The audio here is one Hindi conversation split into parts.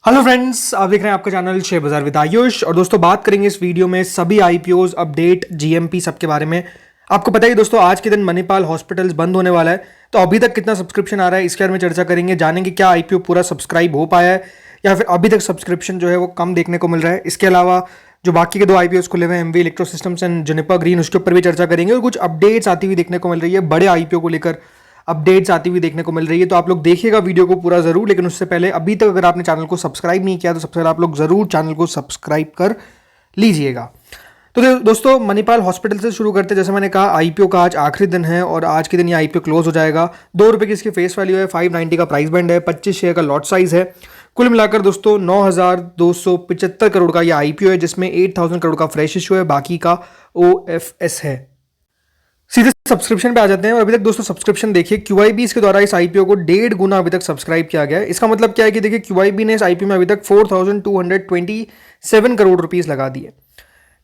हेलो फ्रेंड्स, आप देख रहे हैं आपका चैनल शेयर बाजार विद आयुष। और दोस्तों बात करेंगे इस वीडियो में सभी आईपीओज अपडेट जीएमपी सबके बारे में। आपको पता है कि दोस्तों आज के दिन मणिपाल हॉस्पिटल्स बंद होने वाला है, तो अभी तक कितना सब्सक्रिप्शन आ रहा है इसके बारे में चर्चा करेंगे। जानेंगे क्या आईपीओ पूरा सब्सक्राइब हो पाया है या फिर अभी तक सब्सक्रिप्शन जो है वो कम देखने को मिल रहा है। इसके अलावा जो बाकी के दो आईपीओज खुले हुए हैं MV Electro Systems and Juniper Green, उसके ऊपर भी चर्चा करेंगे। और कुछ अपडेट्स आती हुई देखने को मिल रही है, बड़े आईपीओ को लेकर अपडेट्स आती हुई देखने को मिल रही है। तो आप लोग देखिएगा वीडियो को पूरा जरूर, लेकिन उससे पहले अभी तक अगर आपने चैनल को सब्सक्राइब नहीं किया तो सबसे पहले आप लोग जरूर चैनल को सब्सक्राइब कर लीजिएगा। तो दोस्तों मणिपाल हॉस्पिटल से शुरू करते हैं। जैसे मैंने कहा आईपीओ का आज आखिरी दिन है और आज के दिन ये आईपीओ क्लोज हो जाएगा। ₹2 की इसकी फेस वैल्यू है, 590 का प्राइस बैंड है, 25 शेयर का लॉट साइज है। कुल मिलाकर दोस्तों 9,275 करोड़ का ये आईपीओ है, जिसमें 8,000 करोड़ का फ्रेश इशू है, बाकी का ओएफएस है। सीधे सब्सक्रिप्शन पे आ जाते हैं। और अभी तक दोस्तों सब्सक्रिप्शन देखिए, QIB के द्वारा इस आईपीओ को 1.5 गुना अभी तक सब्सक्राइब किया गया है। इसका मतलब क्या है कि देखिए QIB ने इस आईपीओ में अभी तक 4,227 करोड़ रुपीस लगा दिए।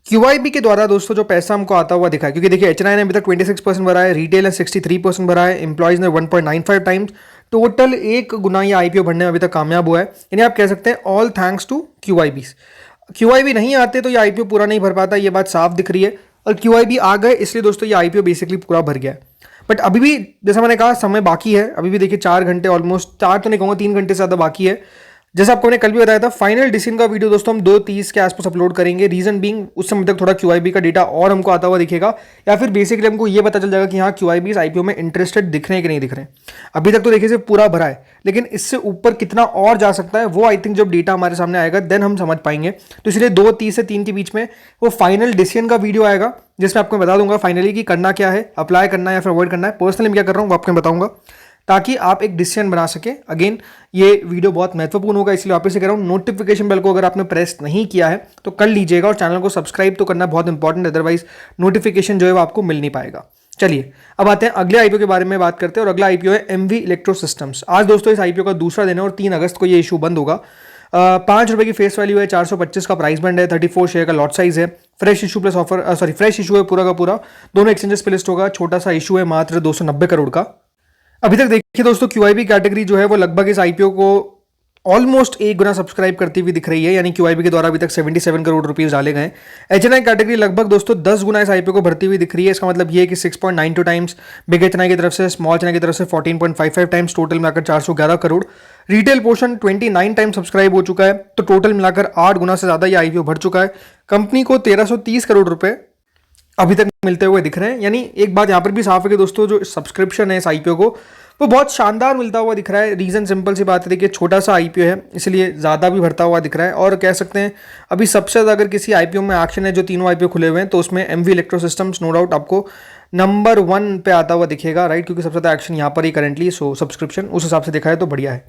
QIB के द्वारा दोस्तों जो पैसा हमको आता हुआ दिखा है, क्योंकि देखिए HNI ने अभी तक 26% भरा है, रिटेल ने 63% भरा है, एम्प्लॉइज ने 1.95 टाइम्स, टोटल 1 गुना ये आईपीओ भरने में अभी तक कामयाब हुआ है। यानी आप कह सकते हैं ऑल थैंक्स टू QIB नहीं आते तो ये आईपीओ पूरा नहीं भर पाता, ये बात साफ दिख रही है। और QIB आ गए इसलिए दोस्तों ये आईपीओ बेसिकली पूरा भर गया है। बट अभी भी जैसा मैंने कहा समय बाकी है, अभी भी देखिए 4 घंटे, ऑलमोस्ट 4 तो नहीं कहूँगा, 3 घंटे से ज़्यादा बाकी है। जैसा आपको मैंने कल भी बताया था, फाइनल डिसीजन का वीडियो दोस्तों हम 2:30 के आसपास अपलोड करेंगे। रीजन बीइंग उस समय तक थोड़ा QIB का डेटा और हमको आता हुआ दिखेगा, या फिर बेसिकली हमको ये पता चल जाएगा कि हाँ QIB इस आईपीओ में इंटरेस्टेड दिख रहे हैं कि नहीं दिख रहे हैं। अभी तक तो देखिए सिर्फ पूरा भरा है, लेकिन इससे ऊपर कितना और जा सकता है वो आई थिंक जब डेटा हमारे सामने आएगा देन हम समझ पाएंगे। तो इसलिए 2:30 से 3 के बीच में वो फाइनल डिसीजन का वीडियो आएगा, जिसमें आपको बता दूंगा फाइनली कि करना क्या है, अप्लाई करना है या फिर अवॉइड करना है। पर्सनली मैं क्या कर रहा हूँ वो आपको बताऊंगा, ताकि आप एक डिसीजन बना सके। अगेन ये वीडियो बहुत महत्वपूर्ण होगा, इसलिए वापस से कह रहा हूँ, नोटिफिकेशन बेल को अगर आपने प्रेस नहीं किया है तो कर लीजिएगा, और चैनल को सब्सक्राइब तो करना बहुत इंपॉर्टेंट, अदरवाइज नोटिफिकेशन जो है वो आपको मिल नहीं पाएगा। चलिए अब आते हैं अगले आईपीओ के बारे में बात करते हैं, और अगला आईपीओ है एमवी इलेक्ट्रो सिस्टम्स। आज दोस्तों इस आईपीओ का दूसरा दिन है और 3 अगस्त को ये इशू बंद होगा। ₹5 की फेस वैल्यू है, 425 का प्राइस बैंड है, 34 शेयर का लॉट साइज है, fresh issue plus offer fresh issue है पूरा का पूरा, दोनों एक्सचेंजेस पे लिस्ट होगा। छोटा सा इशू है मात्र 290 करोड़ का। अभी तक देखिए दोस्तों QIB कैटेगरी जो है वो लगभग इस आईपीओ को ऑलमोस्ट 1 गुना सब्सक्राइब करती हुई दिख रही है, यानी QIB के द्वारा अभी तक 77 करोड़ रुपीस डाले गए। HNI कैटेगरी लगभग दोस्तों 10 गुना इस आईपीओ को भरती हुई दिख रही है। इसका मतलब ये है कि 6.92 टाइम्स बिग HNI की तरफ से, स्मॉल HNI की तरफ से 14.55 टाइम्स, टोटल मिलाकर 411 crore. Retail portion 29 times subscribe हो चुका है, तो टोटल मिलाकर 8 गुना से ज्यादा ये आईपीओ भर चुका है। कंपनी को 1330 करोड़ रुपए अभी तक मिलते हुए दिख रहे हैं। यानी एक बात यहाँ पर भी साफ है कि दोस्तों जो सब्सक्रिप्शन है इस आईपीओ को वो बहुत शानदार मिलता हुआ दिख रहा है। रीजन सिंपल सी बात है, देखिए छोटा सा आईपीओ है इसलिए ज़्यादा भी भरता हुआ दिख रहा है। और कह सकते हैं अभी सबसे ज़्यादा अगर किसी आईपीओ में एक्शन है, जो तीनों आईपीओ खुले हुए हैं, तो उसमें MV Electro Systems no doubt आपको नंबर 1 पे आता हुआ दिखेगा, राइट, क्योंकि सबसे ज़्यादा एक्शन यहाँ पर ही करेंटली, सो सब्सक्रिप्शन उस हिसाब से देखा है तो बढ़िया है।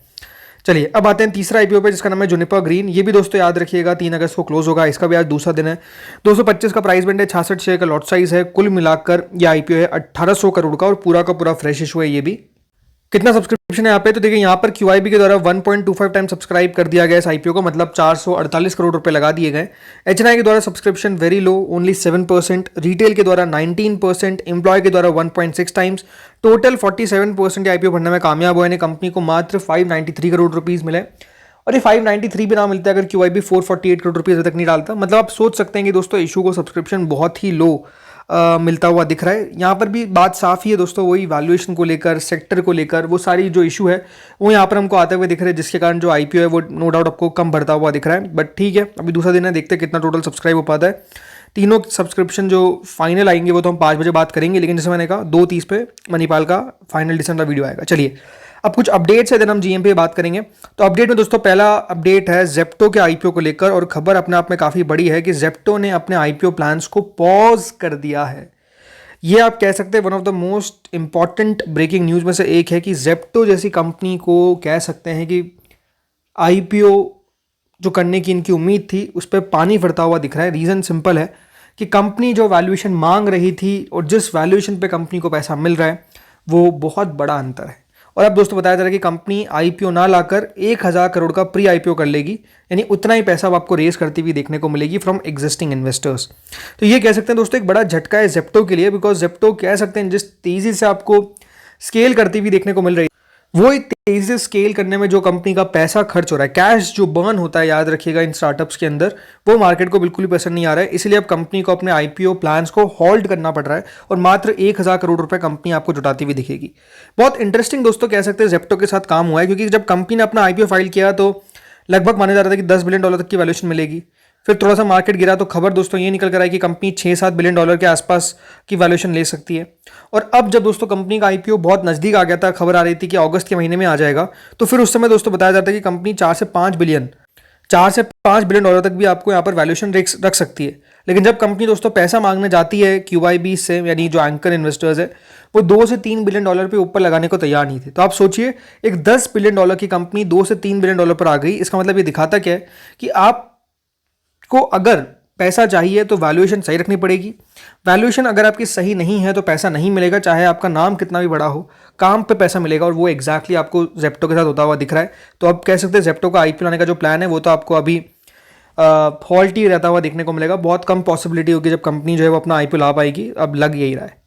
चलिए अब आते हैं तीसरा आईपीओ पे, जिसका नाम है जुनिपर ग्रीन। ये भी दोस्तों याद रखिएगा 3 अगस्त को क्लोज होगा, इसका भी आज दूसरा दिन है। 225 का प्राइस बैंड है, 66 शेयर का लॉट साइज है। कुल मिलाकर ये आईपीओ है 1800 करोड़ का, और पूरा का पूरा फ्रेश इशू है। ये भी कितना सब्सक्रिप्शन है यहाँ पे, तो देखिए यहाँ पर QIB के द्वारा 1.25 टाइम सब्सक्राइब कर दिया गया इस आईपीओ को, मतलब 448 करोड़ रुपए लगा दिए गए। HNI के द्वारा subscription very low, only 7%, retail के द्वारा 19%, एम्प्लॉय के द्वारा 1.6 टाइम्स, टोटल 47% आईपीओ भरने में कामयाब हुआ है। कंपनी को मात्र 593 करोड़ रुपीज मिले, और ये 593 भी ना मिलता अगर QIB 448 करोड़ रुपीज अभी तक नहीं डालता। मतलब आप सोच सकते हैं कि दोस्तों इशू को सब्सक्रिप्शन बहुत ही लो मिलता हुआ दिख रहा है। यहाँ पर भी बात साफ ही है दोस्तों, वही वैल्यूएशन को लेकर, सेक्टर को लेकर, वो सारी जो इशू है वो यहाँ पर हमको आते हुए दिख रहे हैं, जिसके कारण जो आईपीओ है वो नो डाउट आपको कम भरता हुआ दिख रहा है। बट ठीक है, अभी दूसरा दिन है, देखते हैं कितना टोटल सब्सक्राइब हो पाता है। तीनों सब्सक्रिप्शन जो फाइनल आएंगे वो तो हम 5 बजे बात करेंगे, लेकिन जैसे मैंने कहा 2:30 पे मणिपाल का फाइनल डिसीजन का वीडियो आएगा। चलिए अब कुछ अपडेट्स है, देन हम जीएमपी पे बात करेंगे। तो अपडेट में दोस्तों पहला अपडेट है जेप्टो के आईपीओ को लेकर, और खबर अपने आप में काफ़ी बड़ी है कि जेप्टो ने अपने आईपीओ प्लान्स को पॉज कर दिया है। ये आप कह सकते हैं one of the most important breaking news में से एक है कि जेप्टो जैसी कंपनी को कह सकते हैं कि आईपीओ जो करने की इनकी उम्मीद थी उस पर पानी फिरता हुआ दिख रहा है। रीज़न सिंपल है कि कंपनी जो वैल्यूएशन मांग रही थी और जिस वैल्यूएशन पे कंपनी को पैसा मिल रहा है वो बहुत बड़ा अंतर है। और अब दोस्तों बताया जा रहा है कि कंपनी आईपीओ ना लाकर 1000 करोड़ का प्री आईपीओ कर लेगी, यानी उतना ही पैसा अब आपको रेस करती हुई देखने को मिलेगी फ्रॉम एग्जिस्टिंग इन्वेस्टर्स। तो ये कह सकते हैं दोस्तों एक बड़ा झटका है जेप्टो के लिए, बिकॉज जेप्टो कह सकते हैं जिस तेजी से आपको स्केल करती हुई देखने को मिल रही है, वो एक तेजी से स्केल करने में जो कंपनी का पैसा खर्च हो रहा है, कैश जो बर्न होता है, याद रखिएगा इन स्टार्टअप्स के अंदर, वो मार्केट को बिल्कुल भी पसंद नहीं आ रहा है। इसलिए अब कंपनी को अपने आईपीओ प्लान्स को होल्ड करना पड़ रहा है और मात्र 1,000 करोड़ रुपए कंपनी आपको जुटाती हुई दिखेगी। बहुत इंटरेस्टिंग दोस्तों कह सकते हैं जेप्टो के साथ काम हुआ है, क्योंकि जब कंपनी ने अपना आईपीओ फाइल किया तो लगभग माना जा रहा था कि $10 बिलियन तक की वैल्यूएशन मिलेगी। फिर थोड़ा सा मार्केट गिरा तो खबर दोस्तों ये निकल कर आई कि कंपनी $6-7 बिलियन के आसपास की वैल्यूएशन ले सकती है। और अब जब दोस्तों कंपनी का आईपीओ बहुत नजदीक आ गया था, खबर आ रही थी कि अगस्त के महीने में आ जाएगा, तो फिर उस समय दोस्तों बताया जाता है कि कंपनी $4 से 5 बिलियन तक भी आपको यहाँ पर वैल्यूएशन रख सकती है। लेकिन जब कंपनी दोस्तों पैसा मांगने जाती है क्यूआईबी से, यानी जो एंकर इन्वेस्टर्स है, वो $2 से 3 बिलियन पे ऊपर लगाने को तैयार नहीं थे। तो आप सोचिए, एक $10 बिलियन की कंपनी $2 से 3 बिलियन पर आ गई। इसका मतलब ये दिखाता क्या है कि आपको अगर पैसा चाहिए तो वैल्यूएशन सही रखनी पड़ेगी। वैल्यूएशन अगर आपकी सही नहीं है तो पैसा नहीं मिलेगा, चाहे आपका नाम कितना भी बड़ा हो, काम पे पैसा मिलेगा। और वो एग्जैक्टली आपको जेप्टो के साथ होता हुआ दिख रहा है। तो अब कह सकते हैं जेप्टो का आईपीओ लाने का जो प्लान है वो तो आपको अभी फॉल्टी रहता हुआ देखने को मिलेगा। बहुत कम पॉसिबिलिटी होगी जब कंपनी जो है वो अपना आईपीओ ला पाएगी। अब लग यही रहा है।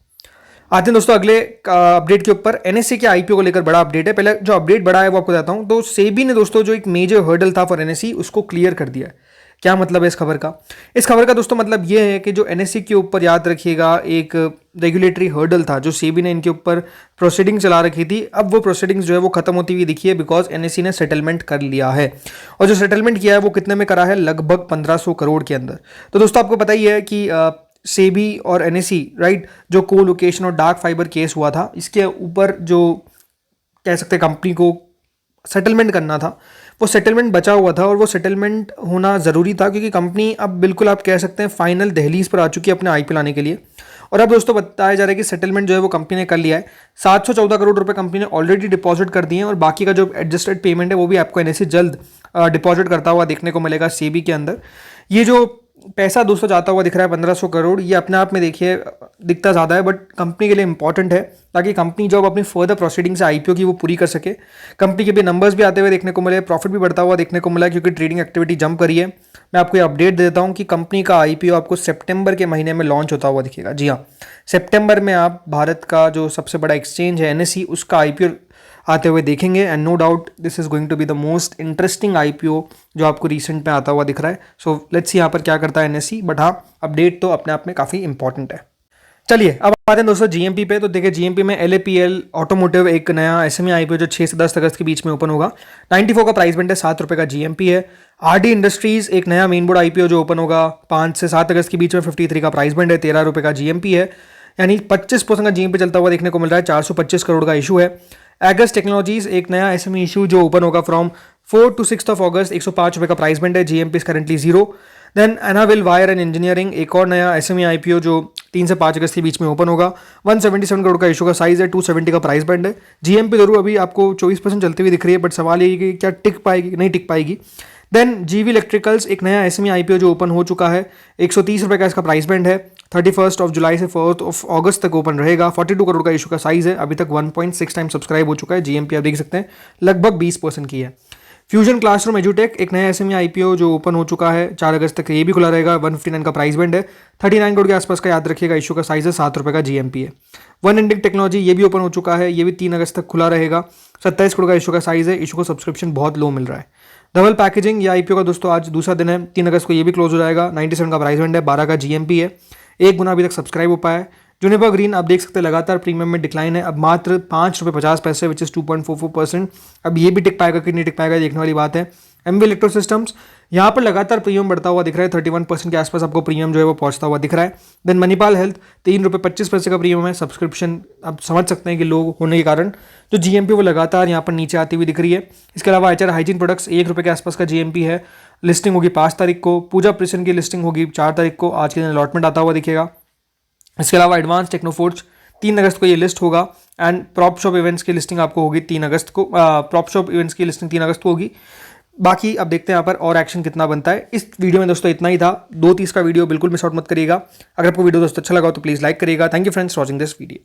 आते हैं दोस्तों अगले अपडेट के ऊपर। एनएससी के आईपीओ को लेकर बड़ा अपडेट है। पहले जो अपडेट बड़ा है वो आपको बताता हूं। तो सेबी ने दोस्तों जो एक मेजर हर्डल था फॉर एनएससी, उसको क्लियर कर दिया है। क्या मतलब है इस खबर का? इस खबर का दोस्तों मतलब ये है कि जो एनएससी के ऊपर, याद रखिएगा, एक रेगुलेटरी हर्डल था जो सेबी ने इनके ऊपर प्रोसीडिंग चला रखी थी, अब वो प्रोसीडिंग्स जो है वो खत्म होती हुई दिखी है, बिकॉज एनएससी ने सेटलमेंट कर लिया है। और जो सेटलमेंट किया है वो कितने में करा है? लगभग 1500 करोड़ के अंदर। तो दोस्तों आपको पता ही है कि सेबी और एनएससी, राइट, जो को लोकेशन और डार्क फाइबर केस हुआ था, इसके ऊपर जो कह सकते कंपनी को सेटलमेंट करना था, वो सेटलमेंट बचा हुआ था। और वो सेटलमेंट होना ज़रूरी था क्योंकि कंपनी अब बिल्कुल आप कह सकते हैं फाइनल दहलीज पर आ चुकी है अपने आईपीओ लाने के लिए। और अब दोस्तों बताया जा रहा है कि सेटलमेंट जो है वो कंपनी ने कर लिया है। 714 करोड़ रुपए कंपनी ने ऑलरेडी डिपॉजिट कर दिए हैं और बाकी का जो एडजस्टेड पेमेंट है वो भी आपको एनएससी जल्द डिपॉजिट करता हुआ देखने को मिलेगा सेबी के अंदर। ये जो पैसा दोस्तों जाता हुआ दिख रहा है 1500 करोड़, ये अपने आप में देखिए दिखता ज़्यादा है, बट कंपनी के लिए इंपॉर्टेंट है, ताकि कंपनी जो अपनी फर्दर प्रोसीडिंग्स है आईपीओ की वो पूरी कर सके। कंपनी के भी नंबर्स भी आते हुए देखने को मिले, प्रॉफिट भी बढ़ता हुआ देखने को मिला क्योंकि ट्रेडिंग एक्टिविटी जंप करी है। मैं आपको ये अपडेट देता हूँ कि कंपनी का आईपीओ आपको सितंबर के महीने में लॉन्च होता हुआ दिखेगा। जी हाँ, सितंबर में आप भारत का जो सबसे बड़ा एक्सचेंज है एनएससी, उसका आईपीओ आते हुए देखेंगे। And no doubt this is going to be the most interesting IPO जो आपको रिसेंट में आता हुआ दिख रहा है। सो लेट्स सी यहाँ पर क्या करता है एनएससी, बट हाँ, अपडेट तो अपने आप में काफ़ी इंपॉर्टेंट है। चलिए अब आते हैं दोस्तों जीएमपी पे। तो देखिए जीएमपी में एलएपीएल ऑटोमोटिव एक नया एसएमई आईपीओ जो 6 से 10 अगस्त के बीच में ओपन होगा। 94 का प्राइस बैंड है, ₹7 का जीएमपी है। आरडी इंडस्ट्रीज एक नया मेन बोर्ड आईपीओ जो ओपन होगा 5 से 7 अगस्त के बीच में, 53 का प्राइस बैंड है, ₹13 का जीएमपी है, यानी 25% का जीएमपी चलता हुआ देखने को मिल रहा है। 425 करोड़ का इशू है। एगस टेक्नोलॉजीज एक नया एसएमई इशू जो ओपन होगा फ्रॉम 4 to 6 अगस्त, ₹105 का प्राइस बैंड है, जीएमपी इज करेंटली 0। देन एनाविल वायर एंड इंजीनियरिंग एक और नया एसएमई आईपीओ जो 3 से 5 अगस्त के बीच में ओपन होगा। 177 करोड़ का इशू का साइज है, 270 का प्राइस बैंड है। जीएमपी जरूर अभी आपको 24% चलती हुई दिख रही है, बट सवाल ये कि क्या टिक पाएगी, नहीं टिक पाएगी। देन जीवी इलेक्ट्रिकल्स एक नया एसएमई आईपीओ जो ओपन हो चुका है, ₹130 का इसका प्राइस बैंड है। 31 जुलाई से 4 अगस्त तक ओपन रहेगा। 42 करोड़ का इशू का साइज है, अभी तक 1.6 टाइम सब्सक्राइब हो चुका है। जीएमपी आप देख सकते हैं लगभग 20% की है। फ्यूजन क्लासरूम एजुटेक एक नया एसएमई आईपीओ जो ओपन हो चुका है, 4 अगस्त तक ये भी खुला रहेगा। 159 का प्राइस बैंड है, 39 करोड़ के आसपास का याद रखिएगा। इशू का साइज है, ₹7 का जीएमपी है। वन इंडिक टेक्नोलॉजी ये भी ओपन हो चुका है, ये भी 3 अगस्त तक खुला रहेगा। 27 करोड़ का इशू का साइज है। इशू को सब्सक्रिप्शन बहुत लो मिल रहा है। धवल पैकेजिंग ये आईपीओ का दोस्तों आज दूसरा दिन है, 3 अगस्त को ये भी क्लोज हो जाएगा। 97 का प्राइस बैंड है, 12 का जीएमपी है। 1 गुना अभी तक सब्सक्राइब हो पाया है। जुनिपर ग्रीन आप देख सकते हैं लगातार प्रीमियम में डिक्लाइन है, अब मात्र ₹5.50 विच इज 2.44%। अब ये भी टिक पाएगा कि नहीं टिक पाएगा देखने वाली बात है। एमवी इलेक्ट्रो सिस्टम्स यहाँ पर लगातार प्रीमियम बढ़ता हुआ दिख रहा है, 31% के आसपास आपको प्रीमियम जो है वो पहुंचता हुआ दिख रहा है। देन मणिपाल हेल्थ ₹3.25 का प्रीमियम है। सब्सक्रिप्शन आप समझ सकते हैं कि लो होने के कारण जो जीएमपी वो लगातार यहाँ पर नीचे आती हुई दिख रही है। इसके अलावा एचआर हाइजीन प्रोडक्ट्स ₹1 के आसपास का जीएमपी है। लिस्टिंग होगी 5 तारीख को। पूजा प्रिसन की लिस्टिंग होगी 4 तारीख को। आज के दिन अलॉटमेंट आता हुआ दिखेगा। इसके अलावा एडवांस टेक्नोफोर्ज 3 अगस्त को ये लिस्ट होगा। एंड प्रॉप शॉप इवेंट्स की लिस्टिंग आपको होगी 3 अगस्त को। प्रॉप शॉप इवेंट्स की लिस्टिंग 3 अगस्त को होगी। बाकी अब देखते हैं यहाँ पर और एक्शन कितना बनता है। इस वीडियो में दोस्तों इतना ही था। 2:30 का वीडियो बिल्कुल मिस आउट मत करिएगा। अगर आपको वीडियो दोस्तों अच्छा लगा तो प्लीज़ लाइक करिएगा। Thank you friends watching this video.